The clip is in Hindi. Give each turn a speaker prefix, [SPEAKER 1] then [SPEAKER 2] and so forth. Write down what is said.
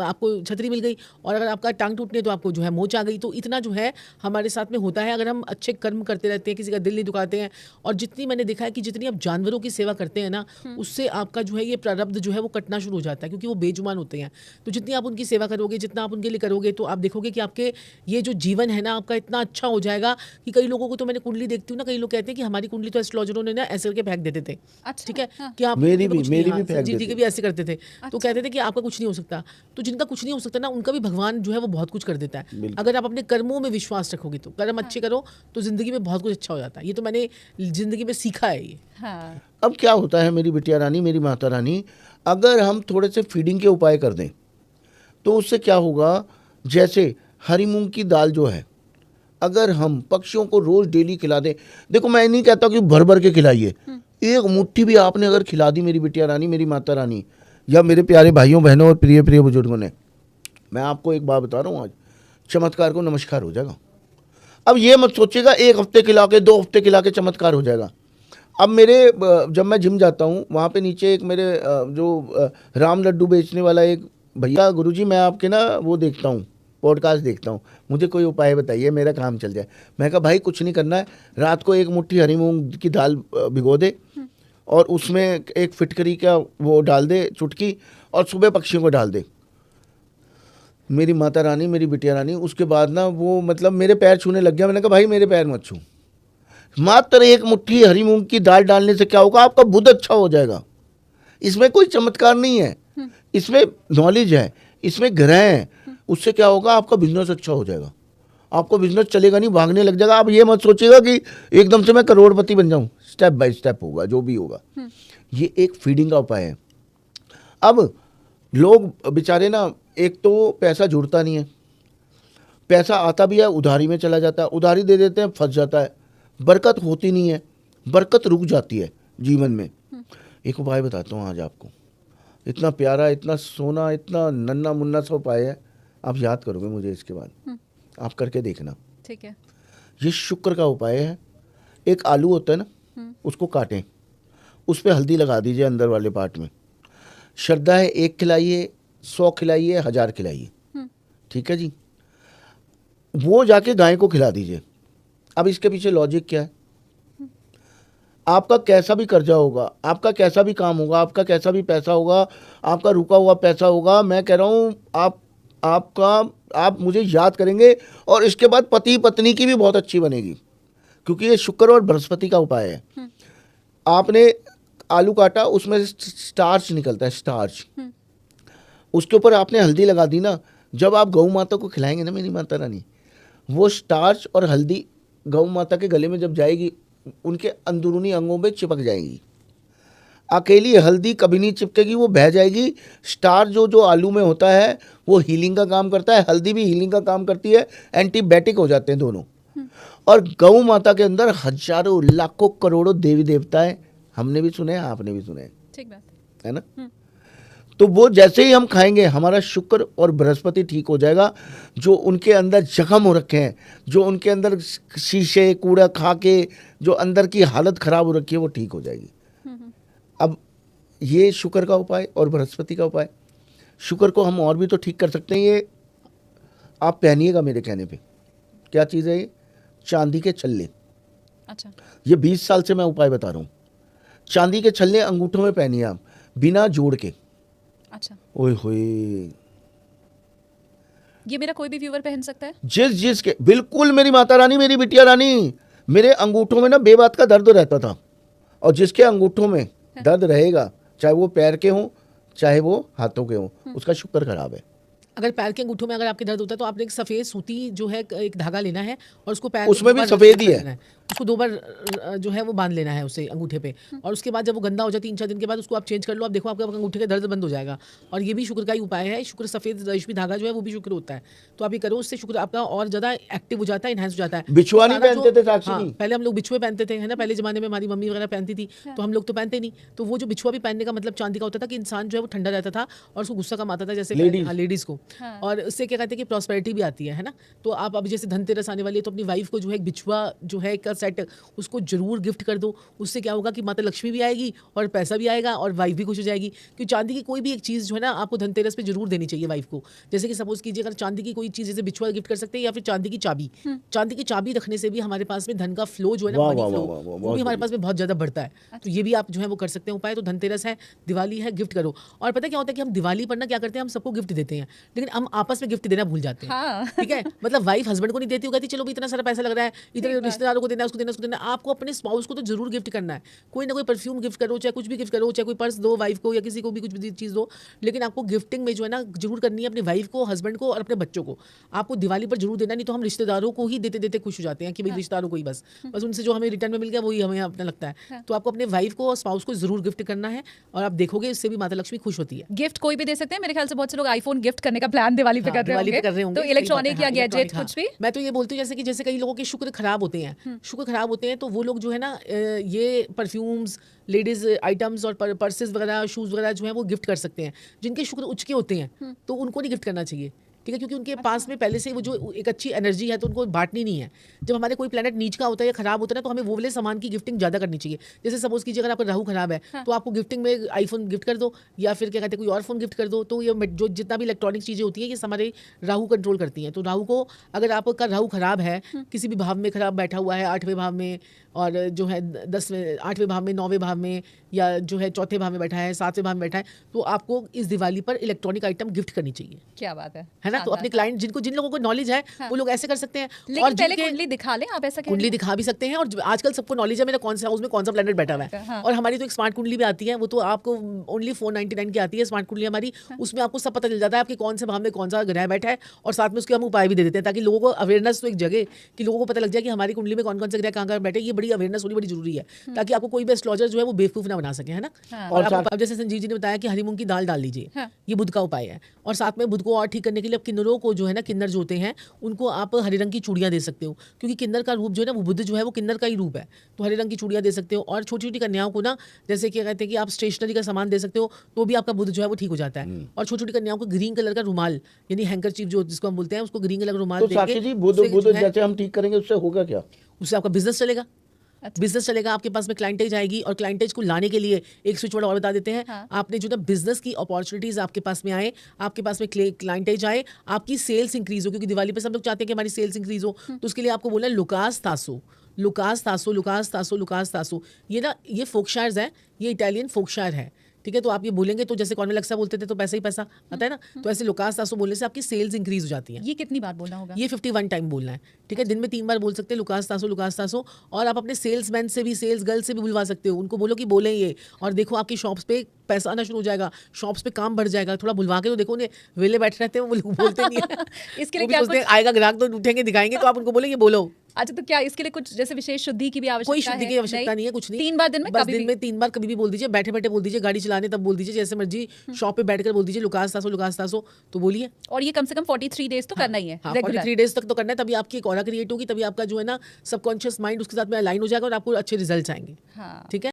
[SPEAKER 1] आपको छतरी मिल गई, और अगर आपका टांग टूटने तो आपको जो है मोच आ गई। तो इतना जो है हमारे साथ में होता है अगर हम अच्छे कर्म करते रहते हैं, किसी का दिल नहीं दुखाते हैं। और जितनी मैंने देखा है कि जितनी आप जानवरों की सेवा करते हैं ना, उससे आपका जो है ये प्रारब्ध जो है वो कटना शुरू हो जाता है, क्योंकि वो बेजुबान होते हैं। तो जितनी आप उनकी सेवा करोगे, जितना आप उनके लिए करोगे, तो आप देखोगे कि आपके ये जो जीवन है ना आपका इतना अच्छा हो जाएगा कि कई लोगों को तो मैंने कुंडली देखती हूँ ना, कई लोग कहते हैं कि हमारी कुंडली तो एस्ट्रोलॉजरों ने ना ऐसे करके फेंक देते थे।
[SPEAKER 2] अच्छा,
[SPEAKER 1] ठीक है
[SPEAKER 2] हाँ।
[SPEAKER 1] कि आप
[SPEAKER 3] मेरी
[SPEAKER 1] तो
[SPEAKER 3] भी
[SPEAKER 1] कुछ नहीं,
[SPEAKER 3] मेरी
[SPEAKER 1] हाँ,
[SPEAKER 3] भी फेंक
[SPEAKER 1] जी
[SPEAKER 3] देते
[SPEAKER 1] के भी ऐसे करते थे। तो
[SPEAKER 2] अच्छा।
[SPEAKER 1] कहते थे कि आपका कुछ नहीं हो सकता। तो जिनका कुछ नहीं हो सकता ना, उनका भी भगवान जो है वो बहुत कुछ कर देता है,
[SPEAKER 3] बिल्कुल।
[SPEAKER 1] अगर आप अपने कर्मों में विश्वास रखोगे तो। कर्म अच्छे करो तो जिंदगी में बहुत कुछ अच्छा हो जाता है। ये तो मैंने जिंदगी में सीखा है ये।
[SPEAKER 2] हाँ,
[SPEAKER 3] अब क्या होता है मेरी बिटिया रानी, मेरी माता रानी, अगर हम थोड़े से फीडिंग के उपाय कर दें तो उससे क्या होगा, जैसे हरी मूंग की दाल जो है, अगर हम पक्षियों को रोज डेली खिला दें, देखो मैं नहीं कहता कि भर भर के खिलाइए, एक मुट्ठी भी आपने अगर खिला दी मेरी बिटिया रानी, मेरी माता रानी, या मेरे प्यारे भाइयों बहनों और प्रिय प्रिय बुजुर्गों ने, मैं आपको एक बात बता रहा हूँ, आज चमत्कार को नमस्कार हो जाएगा। अब ये मत सोचिएगा 1 हफ्ते खिला के 2 हफ्ते खिला के चमत्कार हो जाएगा। अब मेरे जब मैं जिम जाता हूँ, वहाँ पे नीचे एक मेरे जो राम लड्डू बेचने वाला एक भैया, गुरुजी मैं आपके ना वो देखता हूँ, पॉडकास्ट देखता हूँ, मुझे कोई उपाय बताइए मेरा काम चल जाए। मैं कहा भाई कुछ नहीं करना है, रात को 1 मुट्ठी हरी मूंग की दाल भिगो दे और उसमें 1 फिटकरी का वो डाल दे चुटकी, और सुबह पक्षियों को डाल दे। मेरी माता रानी, मेरी बिटिया रानी, उसके बाद ना वो मतलब मेरे पैर छूने लग गया। मैंने कहा भाई मेरे पैर मत छू, मात्र 1 मुट्ठी हरी मूंग की दाल डालने से क्या होगा, आपका बुध अच्छा हो जाएगा। इसमें कोई चमत्कार नहीं है, इसमें नॉलेज है, इसमें ग्रह है। उससे क्या होगा, आपका बिजनेस अच्छा हो जाएगा, आपको बिजनेस चलेगा नहीं, भागने लग जाएगा। आप ये मत सोचिएगा कि एकदम से मैं करोड़पति बन जाऊं, स्टेप बाय स्टेप होगा जो भी होगा। ये एक फीडिंग का उपाय है। अब लोग बेचारे ना, एक तो पैसा जुड़ता नहीं है, पैसा आता भी है उधारी में चला जाता है, उधारी दे देते हैं फंस जाता है, बरकत होती नहीं है, बरकत रुक जाती है जीवन में। एक उपाय बताता हूँ आज आपको, इतना प्यारा, इतना सोना, इतना नन्ना मुन्ना सा उपाय है, आप याद करोगे मुझे इसके बाद, आप करके देखना।
[SPEAKER 2] ठीक है।
[SPEAKER 3] ये शुक्र का उपाय है। एक आलू होता है ना, उसको काटें, उस पर हल्दी लगा दीजिए अंदर वाले पार्ट में। श्रद्धा है 1 खिलाइए, 100 खिलाइए, 1000 खिलाइए, ठीक है जी। वो जाके गाय को खिला दीजिए। अब इसके पीछे लॉजिक क्या है, आपका कैसा भी कर्जा होगा, आपका कैसा भी काम होगा, आपका कैसा भी पैसा होगा, आपका रुका हुआ पैसा होगा, मैं कह रहा हूँ आप मुझे याद करेंगे, और इसके बाद पति पत्नी की भी बहुत अच्छी बनेगी, क्योंकि ये शुक्र और बृहस्पति का उपाय है। आपने आलू काटा, उसमें स्टार्च निकलता है, स्टार्च, उसके ऊपर आपने हल्दी लगा दी ना, जब आप गौ माता को खिलाएंगे ना मेरी माता रानी, वो स्टार्च और हल्दी गौ माता के गले में जब जाएगी, उनके अंदरूनी अंगों में चिपक जाएगी। अकेली हल्दी कभी नहीं चिपकेगी, वो बह जाएगी। स्टार्च जो आलू में होता है वो हीलिंग का काम करता है, हल्दी भी हीलिंग का काम करती है, एंटीबायोटिक हो जाते हैं दोनों। और गौ माता के अंदर हजारों लाखों करोड़ों देवी देवता है, हमने भी सुने हैं, आपने भी सुने हैं,
[SPEAKER 2] ठीक बात
[SPEAKER 3] है ना। तो वो जैसे ही हम खाएंगे, हमारा शुक्र और बृहस्पति ठीक हो जाएगा। जो उनके अंदर जख्म हो रखे हैं, जो उनके अंदर शीशे कूड़ा खा के जो अंदर की हालत खराब हो रखी है, वो ठीक हो जाएगी। अब ये शुक्र का उपाय और बृहस्पति का उपाय। शुक्र को हम और भी तो ठीक कर सकते हैं। ये आप पहनिएगा मेरे कहने पे। क्या चीज़ है ये? चांदी के छल्ले।
[SPEAKER 2] अच्छा।
[SPEAKER 3] ये 20 साल से मैं उपाय बता रहा हूँ। चांदी के छल्ले अंगूठों में पहनिए आप, बिना जोड़ के।
[SPEAKER 2] अच्छा,
[SPEAKER 3] ओए होए,
[SPEAKER 2] ये मेरा कोई भी व्यूअर पहन सकता है?
[SPEAKER 3] जिस के, बिल्कुल मेरी माता रानी, मेरी बिटिया रानी, मेरे अंगूठों में ना बेबात का दर्द रहता था, और जिसके अंगूठों में दर्द रहेगा, चाहे वो पैर के हों चाहे वो हाथों के हों, उसका शुक्र खराब है।
[SPEAKER 1] अगर पैर के अंगूठों में अगर आपके दर्द होता है तो आपने एक सफ़ेद सूती जो है एक धागा लेना है, और उसको पैर
[SPEAKER 3] उसमें भी सफ़ेद ही है,
[SPEAKER 1] उसको 2 बार जो है वो बांध लेना है उसे अंगूठे पे, और उसके बाद जब वो गंदा हो जाए 3-4 दिन के बाद उसको आप चेंज कर लो, आप देखो आपके अंगूठे का दर्द बंद हो जाएगा। और ये भी शुक्र का ही उपाय है। शुक्र सफ़ेद रेशमी धागा जो है वो भी शुक्र होता है, तो आप ये करो, उससे शुक्र आपका और ज़्यादा एक्टिव हो जाता है, इनहेंस हो जाता है।
[SPEAKER 3] बिछुआ नहीं पहनते थे साक्षी जी?
[SPEAKER 1] पहले हम लोग बिछुए पहनते थे, है ना, पहले ज़माने में हमारी मम्मी वगैरह पहनती थी, तो हम लोग तो पहनते नहीं। तो वो जो बिछुआ भी पहनने का मतलब चांदी का होता था कि इंसान जो है वो ठंडा रहता था और उसको गुस्सा कम आता था, जैसे लेडीज़ को। और उससे क्या कहते हैं कि प्रॉस्पेरिटी भी आती है ना। तो आप अब जैसे धनतेरस आने वाली है, तो अपनी वाइफ को जो है बिछुआ जो है का सेट उसको जरूर गिफ्ट कर दो। उससे क्या होगा कि माता लक्ष्मी भी आएगी और पैसा भी आएगा और वाइफ भी खुश हो जाएगी। क्योंकि चांदी की कोई भी एक चीज़ जो है ना आपको धनतेरस पे जरूर देनी चाहिए वाइफ को। जैसे कि सपोज कीजिए अगर चांदी की कोई चीज़ जैसे बिछुआ गिफ्ट कर सकते हैं या फिर चांदी की चाबी। चांदी की चाबी रखने से भी हमारे पास में धन का फ्लो जो है ना
[SPEAKER 3] वाह,
[SPEAKER 1] मनी
[SPEAKER 3] वाह,
[SPEAKER 1] फ्लो
[SPEAKER 3] वाह, वाह,
[SPEAKER 1] वो भी हमारे पास में बहुत ज़्यादा बढ़ता है। तो ये भी आप जो है वो कर सकते हैं उपाय। तो धनतेरस है, दिवाली है, गिफ्ट करो। और पता क्या होता है कि हम दिवाली पर ना क्या करते हैं, हम सबको गिफ्ट देते हैं लेकिन हम आपस में गिफ्ट देना भूल जाते हैं।
[SPEAKER 2] हाँ।
[SPEAKER 1] ठीक है, मतलब वाइफ हस्बैंड को नहीं देती, वो कहती चलो भी इतना सारा पैसा लग रहा है, इतने रिश्तेदारों को देना है, उसको देना, उसको देना। आपको अपने स्पाउस को तो जरूर गिफ्ट करना है। कोई ना कोई परफ्यूम गिफ्ट करो, चाहे कुछ भी गिफ्ट करो, चाहे कोई पर्स दो वाइफ को या किसी को भी कुछ भी चीज़ दो, लेकिन आपको गिफ्टिंग में जो है ना जरूर करनी है अपनी वाइफ को, हस्बैंड को और अपने बच्चों को। आपको दिवाली पर जरूर देना, नहीं तो हम रिश्तेदारों को ही देते देते खुश हो जाते हैं कि भाई रिश्तेदारों को ही बस उनसे जो हमें रिटर्न में मिल गया वही हमें अपना लगता है। तो आपको अपने वाइफ को और स्पाउस को जरूर गिफ्ट करना है और आप देखोगे इससे भी माता लक्ष्मी खुश होती है।
[SPEAKER 2] गिफ्ट कोई भी दे सकते हैं। मेरे ख्याल से बहुत से लोग आईफोन गिफ्ट करने का प्लान दिवाली पे
[SPEAKER 1] हाँ, दिवाली पे
[SPEAKER 2] कर रहे होंगे। तो इलेक्ट्रॉनिक या गैजेट कुछ भी।
[SPEAKER 1] मैं तो ये बोलती हूँ जैसे कई लोगों के शुक्र खराब होते हैं, शुक्र खराब होते हैं तो वो लोग जो है ना ये परफ्यूम्स, लेडीज आइटम्स और पर्सेस वगैरह, शूज वगैरह जो है वो गिफ्ट कर सकते हैं। जिनके शुक्र उच्च के होते हैं तो उनको नहीं गिफ्ट करना चाहिए। ठीक है, क्योंकि उनके पास में पहले से वो जो एक अच्छी एनर्जी है तो उनको बांटनी नहीं है। जब हमारे कोई प्लेनेट नीच का होता है या खराब होता है ना तो हमें वो वाले सामान की गिफ्टिंग ज़्यादा करनी चाहिए। जैसे सपोज कीजिए अगर आपका राहु खराब है तो आपको गिफ्टिंग में आईफोन गिफ्ट कर दो या फिर क्या कहते हैं कोई और फोन गिफ्ट कर दो। तो ये जो जितना भी इलेक्ट्रॉनिक चीज़ें होती हैं ये हमारे राहु कंट्रोल करती हैं। तो राहु को अगर आपका राहु खराब है, किसी भी भाव में खराब बैठा हुआ है, 8वें भाव में और जो है 10वें 8वें भाव में, 9वें भाव में या जो है 4थे भाव में बैठा है, 7वें भाव में बैठा है, तो आपको इस दिवाली पर इलेक्ट्रॉनिक आइटम गिफ्ट करनी चाहिए।
[SPEAKER 2] क्या बात है
[SPEAKER 1] ना। तो अपने क्लाइंट जिन लोगों को नॉलेज है वो लोग ऐसे कर सकते हैं।
[SPEAKER 2] लेकिन
[SPEAKER 1] और
[SPEAKER 2] पहले कुंडली दिखा लें आप, ऐसा
[SPEAKER 1] कुंडली दिखा भी सकते हैं। और आजकल सबको नॉलेज है मेरा कौन सा हाउस में कौन सा प्लैनेट बैठा हुआ है।
[SPEAKER 2] हाँ।
[SPEAKER 1] और हमारी तो एक स्मार्ट कुंडली भी आती है, वो तो आपको ओनली 499 की आती है स्मार्ट कुंडली हमारी। उसमें आपको सब पता चल जाता है आपके कौन से भाव में कौन सा ग्रह बैठा है और साथ में उसके हम उपाय भी दे देते हैं ताकि लोगों को अवेयरनेस तो एक जगह कि लोगों को पता लग जाए कि हमारी कुंडली में कौन कौन से ग्रह कहाँ बैठे। ये बड़ी अवेयरनेस होनी बड़ी जरूरी है ताकि आपको कोई भी एस्ट्रोलॉजर जो है वो बेवकूफ ना बना सके, है ना। और आप जैसे संजीव जी ने बताया कि हरी मूंग की दाल डाल लीजिए, ये बुध का उपाय है। और साथ में बुध को और ठीक करने के लिए अब किन्नरों को जो है ना, किन्नर जो होते हैं उनको आप हरे रंग की चूड़ियां दे सकते हो, क्योंकि किन्नर का रूप जो है ना वो बुध जो है वो किन्नर का ही रूप है। तो हरे रंग की चूड़ियां दे सकते हो। और छोटी छोटी कन्याओं को ना जैसे क्या कहते हैं कि आप स्टेशनरी का सामान दे सकते हो तो भी आपका बुध जो है वो ठीक हो जाता है। और छोटी छोटी कन्याओं को ग्रीन कलर का रुमाल यानी हैंकरचीफ जो जिसको हम बोलते हैं उसको ग्रीन कलर का रुमाल
[SPEAKER 3] देके बुध जैसे हम ठीक करेंगे उससे होगा क्या?
[SPEAKER 1] उससे आपका बिजनेस चलेगा। बिजनेस चलेगा, आपके पास में क्लाइंटेज आएगी। और क्लाइंटेज को लाने के लिए एक स्विच वर्ड और बता देते हैं। आपने जो ना बिजनेस की अपॉर्चुनिटीज आपके पास में आए, आपके पास में क्लाइंटेज आए, आपकी सेल्स इंक्रीज हो, क्योंकि दिवाली पे सब लोग चाहते हैं कि हमारी सेल्स इंक्रीज हो। तो उसके लिए आपको बोलना है लुकास तासो, लुकास तासो, लुकास तासो, लुकास तासो। ये ना ये फोकशायर्स है, ये इटालियन फोकशायर है। ठीक है, तो आप ये बोलेंगे तो जैसे कॉर्नवेल अक्सा बोलते थे तो पैसा ही पैसा आता है ना। तो ऐसे लुकास तासो बोलने से आपकी सेल्स इंक्रीज हो जाती है।
[SPEAKER 2] ये कितनी बार बोलना होगा?
[SPEAKER 1] ये 51 टाइम बोलना है। ठीक है, दिन में 3 बार बोल सकते हैं लुकास तासो, लुकास तासो। और आप अपने सेल्समैन से भी, सेल्स गर्ल से भी बुलवा सकते हो, उनको बोलो कि बोलें ये। और देखो आपकी शॉप्स पे पैसा आना शुरू हो जाएगा, शॉप्स पे काम बढ़ जाएगा। थोड़ा बुलवा के तो देखो, उन्हें वेले बैठे रहते हैं वो बोलते नहीं है।
[SPEAKER 2] इसके लिए क्या कुछ
[SPEAKER 1] आएगा ग्राहक तो उठेंगे दिखाएंगे, तो आप उनको बोलेंगे बोलो।
[SPEAKER 2] अच्छा, तो क्या इसके लिए कुछ जैसे विशेष शुद्धि की भी आवश्यकता
[SPEAKER 1] कोई शुद्धि की आवश्यकता नहीं है, कुछ नहीं।
[SPEAKER 2] 3 बार दिन में,
[SPEAKER 1] बस दिन में 3 बार कभी भी बोल दीजिए, बैठे बैठे बोल दीजिए, गाड़ी चलाने तब बोल दीजिए, जैसे मर्जी शॉप पे बैठकर बोल दीजिए लुकास तासो तो बोलिए।
[SPEAKER 2] और ये कम से कम 43 डेज तो करना ही है।
[SPEAKER 1] 43 डेज तक तो करना है, तभी आपकी एक ऑरा क्रिएट होगी, तभी आपका जो है ना सबकॉन्शियस माइंड उसके साथ में अलाइन हो जाएगा और आपको अच्छे रिजल्ट्स आएंगे। ठीक है।